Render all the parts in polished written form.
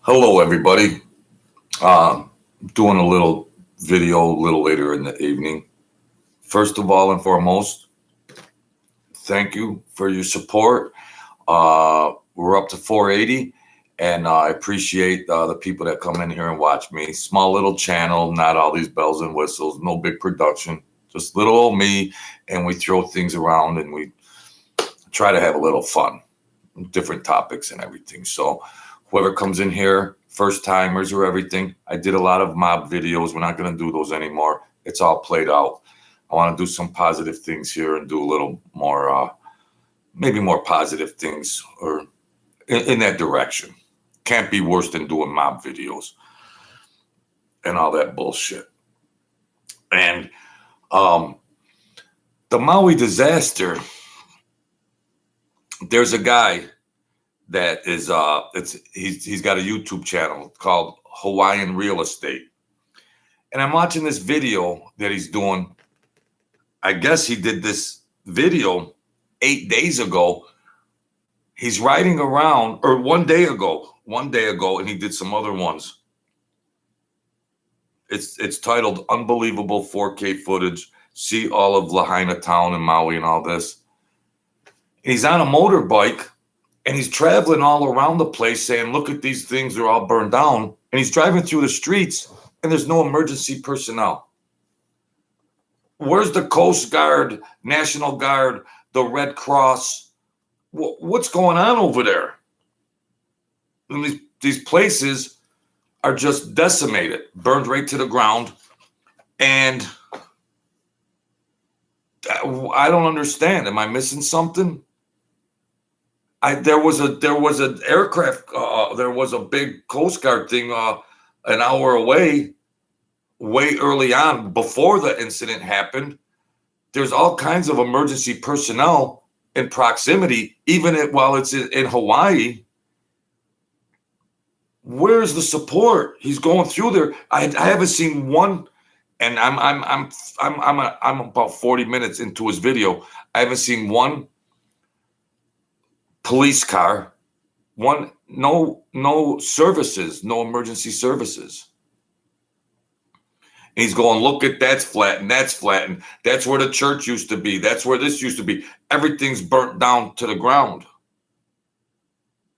Hello, everybody. Doing a little video a little later in the evening. First of all and foremost, thank you for your support. We're up to 480, and I appreciate the people that come in here and watch me. Small little channel, not all these bells and whistles, no big production, just little old me, and we throw things around and we try to have a little fun, different topics and everything. So whoever comes in here, first timers or everything, I did a lot of mob videos. We're not going to do those anymore. It's all played out. I want to do some positive things here and do a little more, maybe more positive things or in that direction. Can't be worse than doing mob videos and all that bullshit. And the Maui disaster, there's a guy that is he's got a YouTube channel called Hawaiian Real Estate. And I'm watching this video that he's doing. I guess he did this video 8 days ago. He's riding around, or one day ago, and he did some other ones. It's titled Unbelievable 4K Footage. See all of Lahaina Town and Maui and all this. And he's on a motorbike. And he's traveling all around the place saying, look at these things, they're all burned down. And he's driving through the streets and there's no emergency personnel. Where's the Coast Guard, National Guard, the Red Cross? What's going on over there? And these places are just decimated, burned right to the ground. And I don't understand. Am I missing something? There was an aircraft. There was a big Coast Guard thing an hour away, way early on before the incident happened. There's all kinds of emergency personnel in proximity, even while it's in Hawaii. Where's the support? He's going through there. I haven't seen one, and I'm about 40 minutes into his video. I haven't seen one police car, no services, no emergency services. And he's going, look at that's flattened, that's where the church used to be, that's where this used to be. Everything's burnt down to the ground.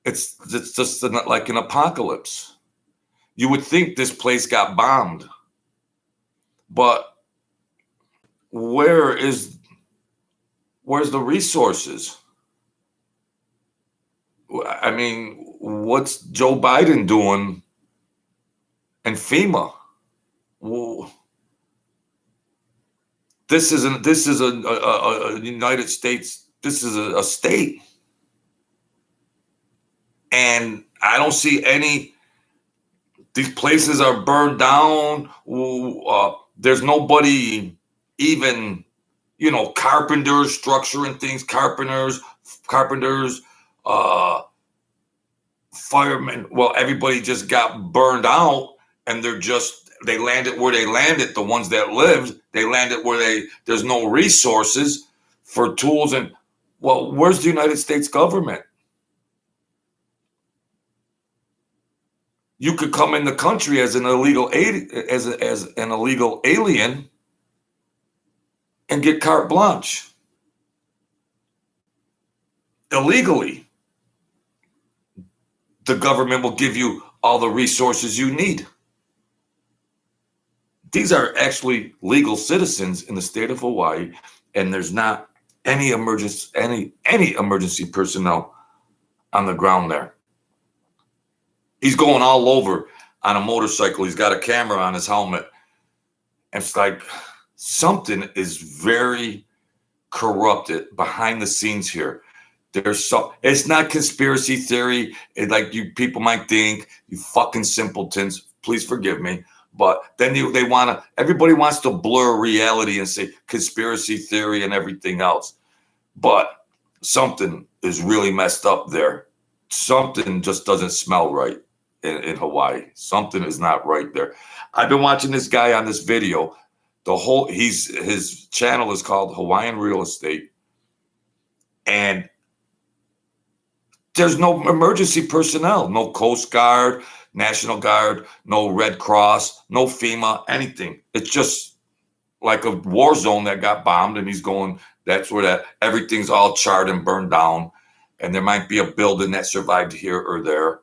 It's just like an apocalypse. You would think this place got bombed, but where's the resources? I mean, what's Joe Biden doing and FEMA? Well, this is a United States. This is a state, and I don't see any. These places are burned down. There's nobody, even carpenters structuring things. Carpenters. Firemen, well, everybody just got burned out, and they landed where they landed. The ones that lived, they landed where there's no resources for tools. And well, where's the United States government? You could come in the country as an illegal alien and get carte blanche illegally. The government will give you all the resources you need. These are actually legal citizens in the state of Hawaii, and there's not any emergency personnel on the ground there. He's going all over on a motorcycle. He's got a camera on his helmet. And it's like something is very corrupted behind the scenes here. It's not conspiracy theory, like you people might think, you fucking simpletons. Please forgive me, but then everybody wants to blur reality and say conspiracy theory and everything else. But something is really messed up there. Something just doesn't smell right in Hawaii. Something is not right there. I've been watching this guy on this video. His channel is called Hawaiian Real Estate, and there's no emergency personnel, no Coast Guard, National Guard, no Red Cross, no FEMA, anything. It's just like a war zone that got bombed, and he's going, that's where that everything's all charred and burned down. And there might be a building that survived here or there.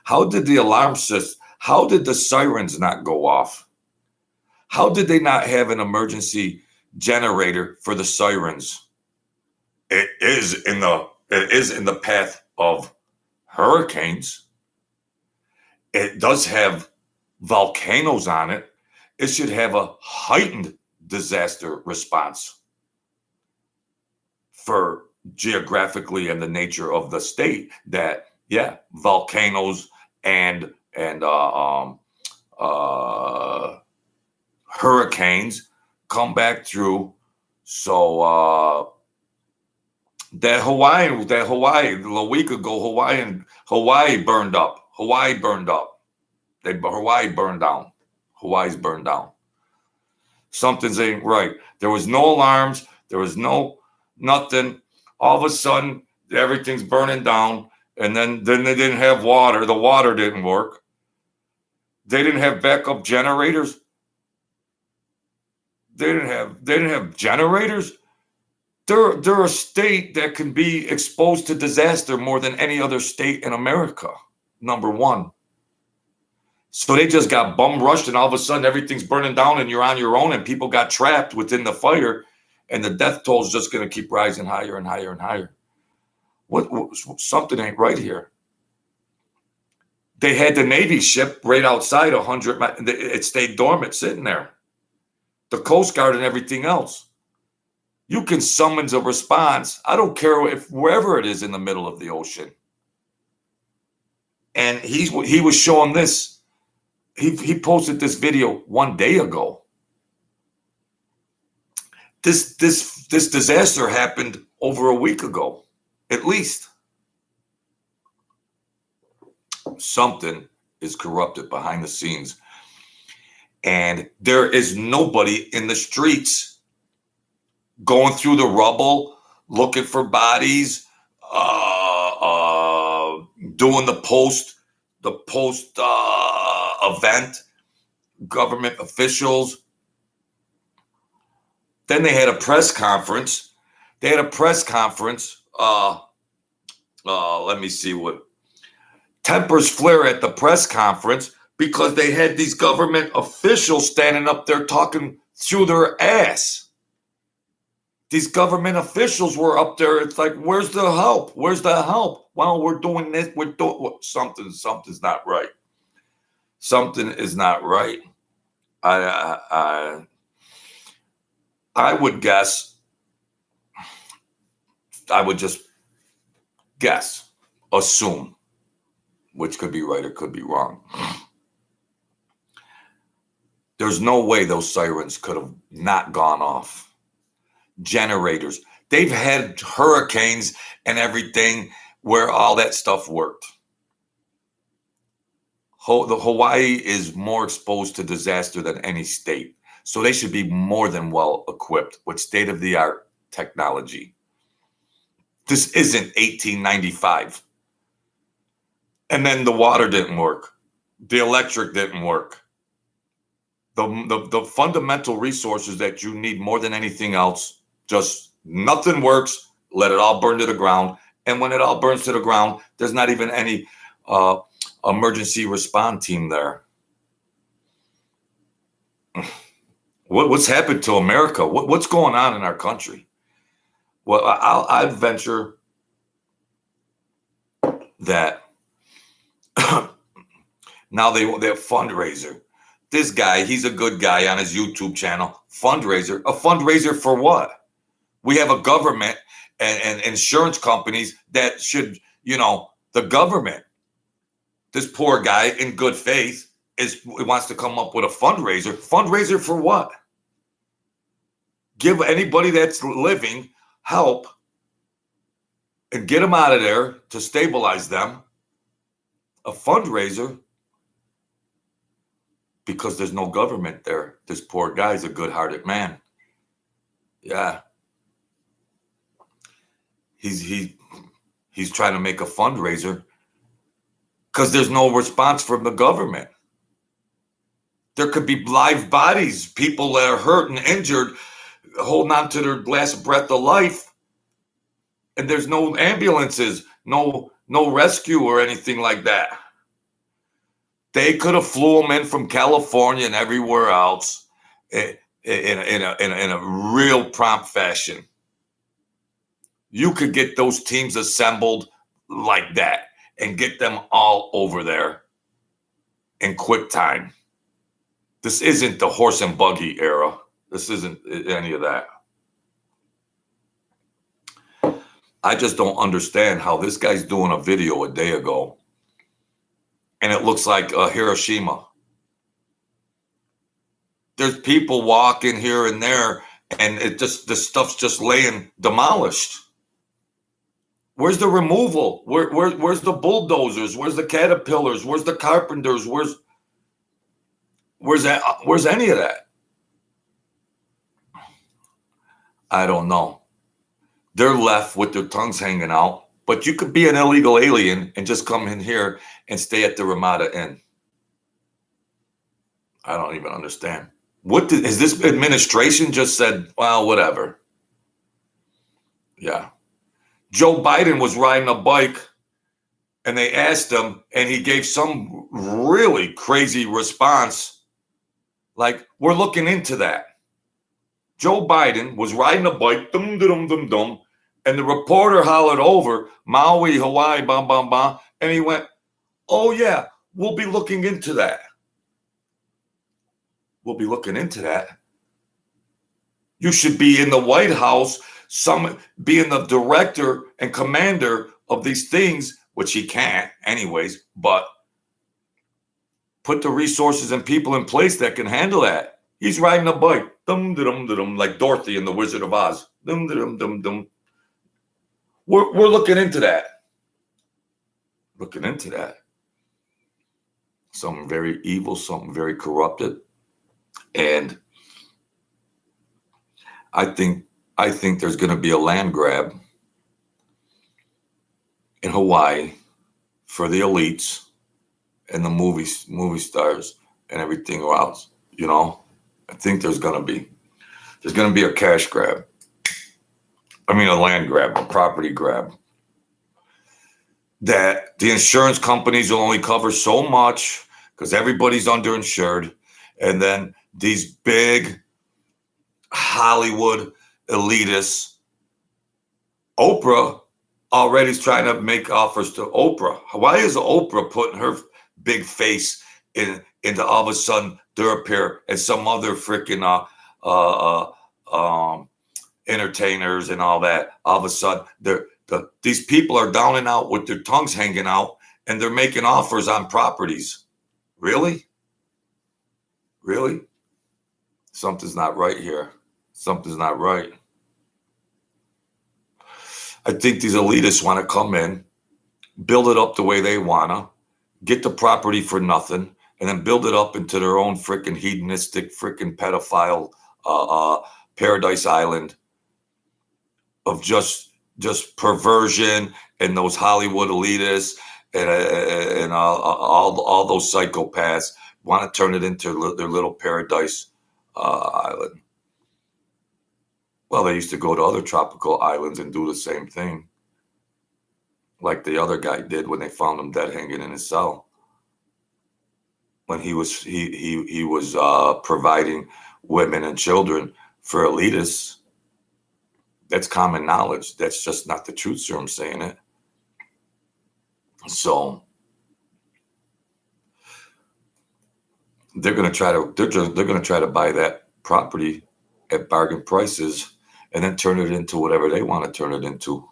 How did the alarm system, how did the sirens not go off? How did they not have an emergency generator for the sirens? It is in the path of hurricanes. It does have volcanoes on it. It should have a heightened disaster response for geographically and the nature of the state that, yeah, volcanoes and hurricanes come back through. So that Hawaii a week ago, Hawaii burned up. Hawaii burned down. Hawaii's burned down. Something's ain't right. There was no alarms. There was nothing. All of a sudden, everything's burning down. And then they didn't have water. The water didn't work. They didn't have backup generators. They didn't have generators. They're a state that can be exposed to disaster more than any other state in America. Number one. So they just got bum rushed, and all of a sudden everything's burning down, and you're on your own, and people got trapped within the fire, and the death toll is just going to keep rising higher and higher and higher. What something ain't right here. They had the Navy ship right outside 100 miles. It stayed dormant, sitting there. The Coast Guard and everything else. You can summons a response. I don't care if wherever it is in the middle of the ocean. And he was showing this. He posted this video 1 day ago. This disaster happened over a week ago, at least. Something is corrupted behind the scenes. And there is nobody in the streets going through the rubble, looking for bodies, doing the post event, government officials. Then they had a press conference. Let me see what. Tempers flare at the press conference because they had these government officials standing up there talking through their ass. These government officials were up there. It's like, where's the help? Where's the help? Well, we're doing this. We're doing something's not right. Something is not right. I would guess. I would just guess, assume, which could be right or could be wrong. There's no way those sirens could have not gone off. Generators. They've had hurricanes and everything where all that stuff worked. The Hawaii is more exposed to disaster than any state. So they should be more than well equipped with state-of-the-art technology. This isn't 1895. And then the water didn't work. The electric didn't work. The fundamental resources that you need more than anything else, just nothing works. Let it all burn to the ground. And when it all burns to the ground, there's not even any emergency response team there. What's happened to America? What's going on in our country? Well, I'd venture that now they have fundraiser. This guy, he's a good guy on his YouTube channel. Fundraiser. A fundraiser for what? We have a government and insurance companies that should, the government. This poor guy in good faith wants to come up with a fundraiser. Fundraiser for what? Give anybody that's living help and get them out of there to stabilize them. A fundraiser because there's no government there. This poor guy's a good-hearted man. Yeah. He's trying to make a fundraiser because there's no response from the government. There could be live bodies, people that are hurt and injured, holding on to their last breath of life, and there's no ambulances, no rescue or anything like that. They could have flew them in from California and everywhere else in a real prompt fashion. You could get those teams assembled like that and get them all over there in quick time. This isn't the horse and buggy era. This isn't any of that. I just don't understand how this guy's doing a video a day ago and it looks like Hiroshima. There's people walking here and there and the stuff's just laying demolished. Where's the removal? Where's the bulldozers? Where's the caterpillars? Where's the carpenters? Where's any of that? I don't know. They're left with their tongues hanging out, but you could be an illegal alien and just come in here and stay at the Ramada Inn. I don't even understand. Has this administration just said, well, whatever? Yeah. Joe Biden was riding a bike and they asked him and he gave some really crazy response. Like, we're looking into that. Joe Biden was riding a bike, dum, dum, dum, dum, and the reporter hollered over, Maui, Hawaii, bam, bam, bam. And he went, oh, yeah, we'll be looking into that. We'll be looking into that. You should be in the White House, being the director and commander of these things, which he can't anyways, but put the resources and people in place that can handle that. He's riding a bike, dum, dum, dum, like Dorothy in The Wizard of Oz. Dum, dum, dum, dum. We're looking into that. Looking into that. Something very evil, something very corrupted. And I think there's going to be a land grab in Hawaii for the elites and the movie stars and everything else. You know, I think there's going to be a cash grab. I mean, a land grab, a property grab. That the insurance companies will only cover so much because everybody's underinsured. And then these big Hollywood elitists, Oprah already is trying to make offers to Oprah. Why is Oprah putting her big face into all of a sudden Durappear and some other freaking entertainers and all that? All of a sudden, these people are down and out with their tongues hanging out, and they're making offers on properties. Really? Really? Something's not right here. Something's not right. I think these elitists want to come in, build it up the way they want to, get the property for nothing, and then build it up into their own freaking hedonistic, freaking pedophile paradise island of just perversion and those Hollywood elitists and all those psychopaths want to turn it into their little paradise island. Well, they used to go to other tropical islands and do the same thing, like the other guy did when they found him dead hanging in his cell. When he was providing women and children for elitists. That's common knowledge. That's just not the truth, sir. I'm saying it. So they're going to try to buy that property at bargain prices and then turn it into whatever they want to turn it into.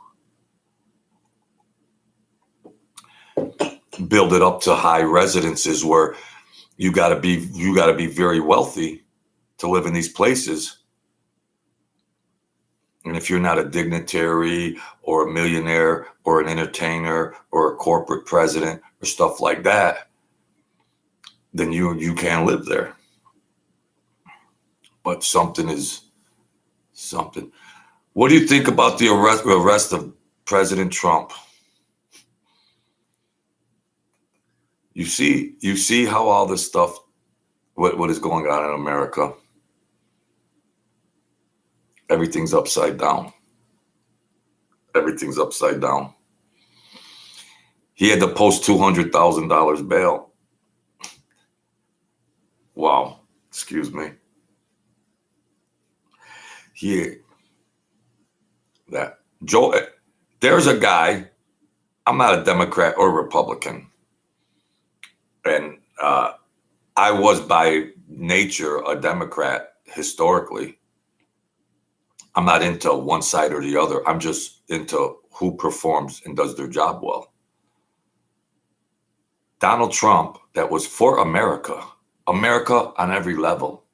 Build it up to high residences where you got to be very wealthy to live in these places. And if you're not a dignitary or a millionaire or an entertainer or a corporate president or stuff like that, then you can't live there. But something is something. What do you think about the arrest of President Trump? You see how all this stuff, what is going on in America? Everything's upside down. Everything's upside down. He had to post $200,000 bail. Wow. Excuse me. There's a guy, I'm not a Democrat or Republican. And I was by nature a Democrat historically. I'm not into one side or the other. I'm just into who performs and does their job well. Donald Trump, that was for America. America on every level.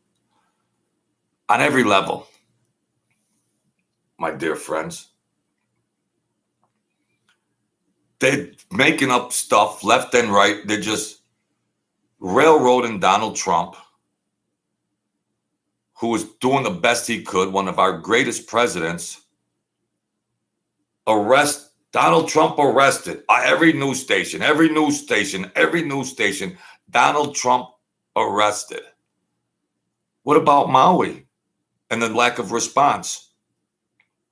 On every level, my dear friends. They're making up stuff left and right. They're just railroading Donald Trump, who was doing the best he could, one of our greatest presidents. Donald Trump arrested. Every news station, Donald Trump arrested. What about Maui and the lack of response?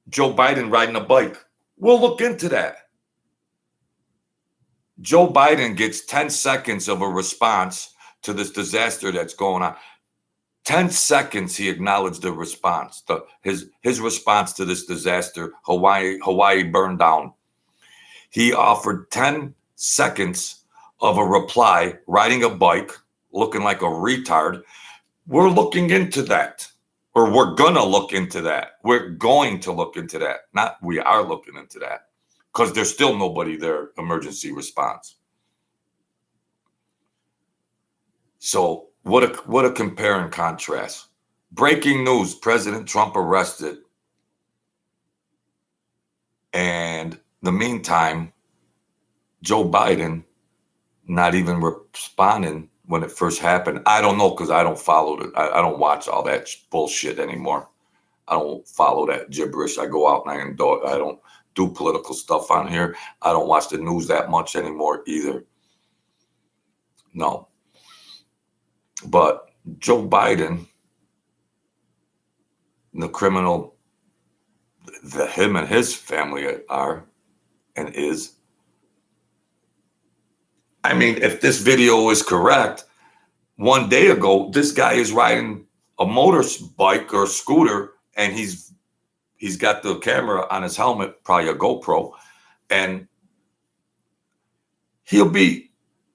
Joe Biden riding a bike. We'll look into that. Joe Biden gets 10 seconds of a response to this disaster that's going on. 10 seconds he acknowledged the response, his response to this disaster, Hawaii burned down. He offered 10 seconds of a reply, riding a bike, looking like a retard. We're looking into that, or we're gonna look into that. We're going to look into that. Not we are looking into that, because there's still nobody there, emergency response. So what a compare and contrast. Breaking news, President Trump arrested. And the meantime, Joe Biden not even responding when it first happened. I don't know, because I don't follow it. I don't watch all that bullshit anymore. I don't follow that gibberish. I go out and I don't do political stuff on here. I don't watch the news that much anymore either. No. But Joe Biden, the criminal that him and his family are and is. I mean, if this video is correct, one day ago, this guy is riding a motorbike or scooter, and he's got the camera on his helmet, probably a GoPro, and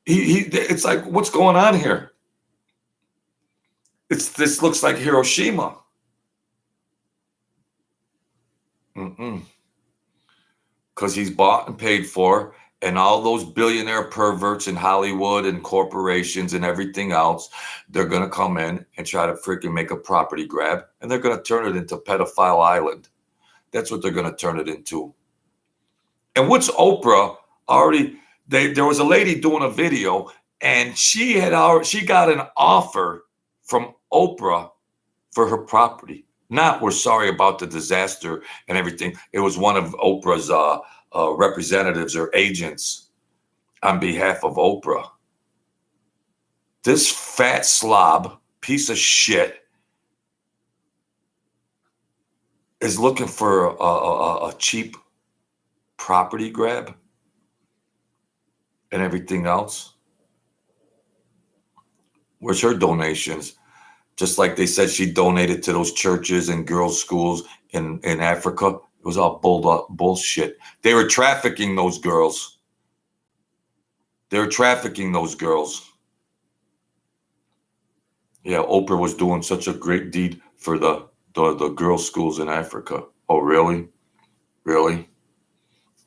it's like, what's going on here? This looks like Hiroshima. Because he's bought and paid for, and all those billionaire perverts in Hollywood and corporations and everything else, they're going to come in and try to freaking make a property grab, and they're going to turn it into Pedophile Island. That's what they're going to turn it into. And what's Oprah already? There was a lady doing a video, and she got an offer from Oprah for her property. Not, we're sorry about the disaster and everything. It was one of Oprah's representatives or agents on behalf of Oprah. This fat slob, piece of shit, is looking for a cheap property grab and everything else. Where's her donations? Just like they said she donated to those churches and girls' schools in Africa. It was all bullshit. They were trafficking those girls. Yeah, Oprah was doing such a great deed for the girls' schools in Africa. Oh, really? Really?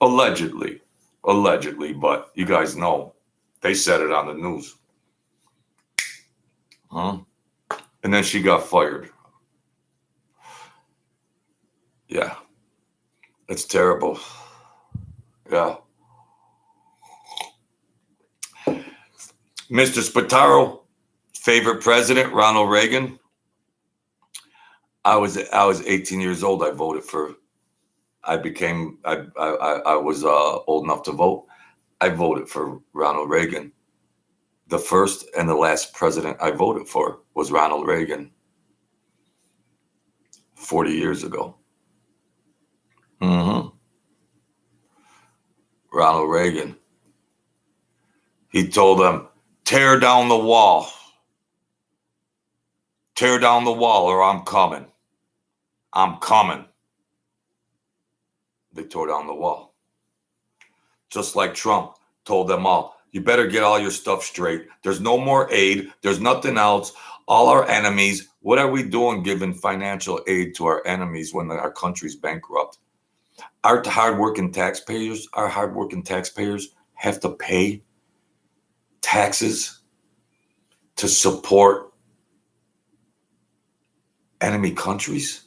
Allegedly, but you guys know they said it on the news. Huh? And then she got fired. Yeah. It's terrible. Yeah. Mr. Spataro, favorite president, Ronald Reagan. I was 18 years old. I voted for. I was old enough to vote. I voted for Ronald Reagan. the first and the last president I voted for was Ronald Reagan 40 years ago. Ronald Reagan. He told them, tear down the wall. Tear down the wall or I'm coming. I'm coming. They tore down the wall. Just like Trump told them all, you better get all your stuff straight. There's no more aid. There's nothing else. All our enemies, what are we doing giving financial aid to our enemies when our country's bankrupt? Our hardworking taxpayers have to pay taxes to support enemy countries.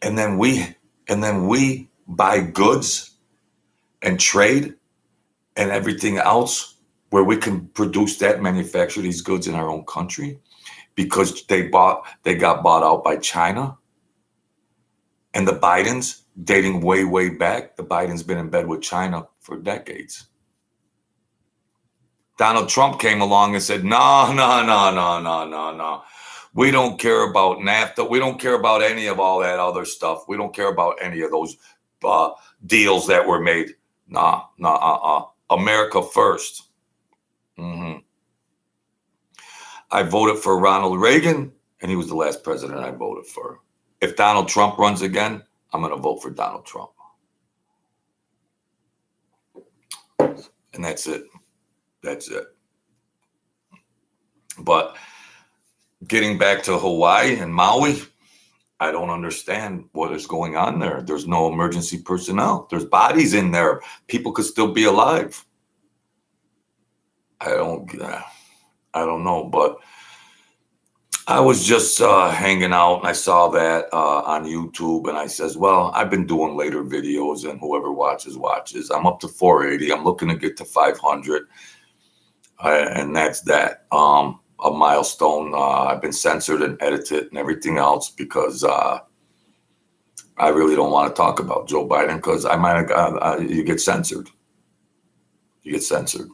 And then we buy goods and trade and everything else where we can produce that, manufacture these goods in our own country because they got bought out by China. And the Bidens, dating way, way back, the Biden's been in bed with China for decades. Donald Trump came along and said, no. We don't care about NAFTA. We don't care about any of all that other stuff. We don't care about any of those deals that were made. America first. I voted for Ronald Reagan, and he was the last president I voted for. If Donald Trump runs again, I'm going to vote for Donald Trump. And that's it. That's it. But getting back to Hawaii and Maui, I don't understand what is going on there. There's no emergency personnel. There's bodies in there. People could still be alive. I don't know, but I was just hanging out and I saw that on YouTube and I says, well, I've been doing later videos and whoever watches. I'm up to 480. I'm looking to get to 500. And that's that. A milestone. I've been censored and edited and everything else because I really don't want to talk about Joe Biden because I might have you get censored. You get censored.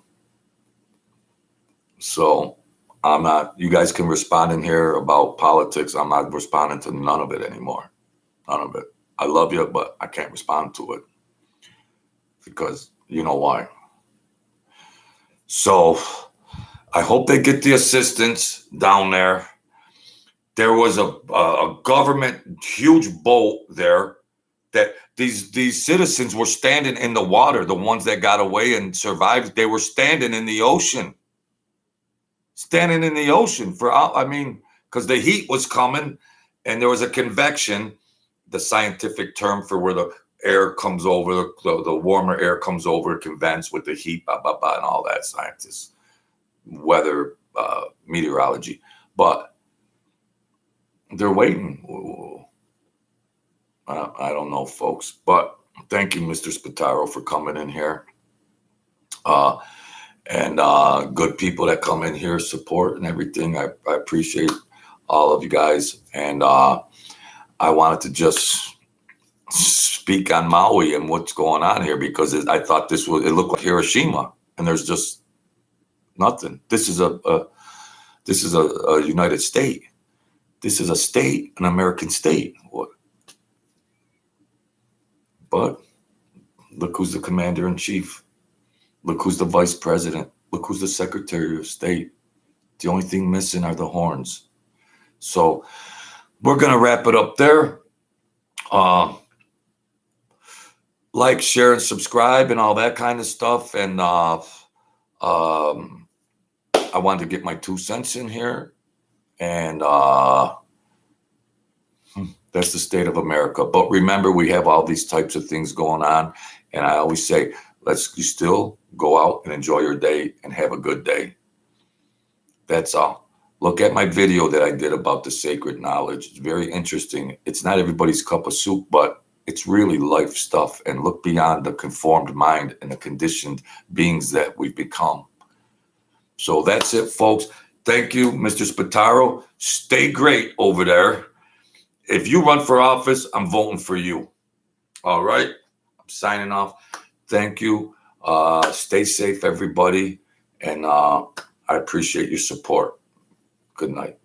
So I'm not, you guys can respond in here about politics. I'm not responding to none of it anymore. None of it. I love you, but I can't respond to it because you know why. So I hope they get the assistance down there. There was a government huge boat there that these citizens were standing in the water. The ones that got away and survived, they were standing in the ocean. Standing in the ocean because the heat was coming and there was a convection, the scientific term for where the air comes over, the warmer air comes over, convents with the heat, and all that scientists. Weather, meteorology, but they're waiting. I don't know, folks, but thank you, Mr. Spataro, for coming in here. And good people that come in here, support and everything. I appreciate all of you guys. And I wanted to just speak on Maui and what's going on here because I thought it looked like Hiroshima, and there's just nothing. This is a United State. This is a state, an American state. What? But look who's the commander in chief. Look who's the vice president. Look who's the secretary of state. The only thing missing are the horns. So we're gonna wrap it up there. Like, share, and subscribe, and all that kind of stuff. And I wanted to get my 2 cents in here, and that's the state of America. But remember, we have all these types of things going on, and I always say, you still go out and enjoy your day and have a good day. That's all. Look at my video that I did about the sacred knowledge. It's very interesting. It's not everybody's cup of soup, but it's really life stuff. And look beyond the conformed mind and the conditioned beings that we've become. So that's it, folks. Thank you, Mr. Spataro. Stay great over there. If you run for office, I'm voting for you. All right? I'm signing off. Thank you. Stay safe, everybody. And I appreciate your support. Good night.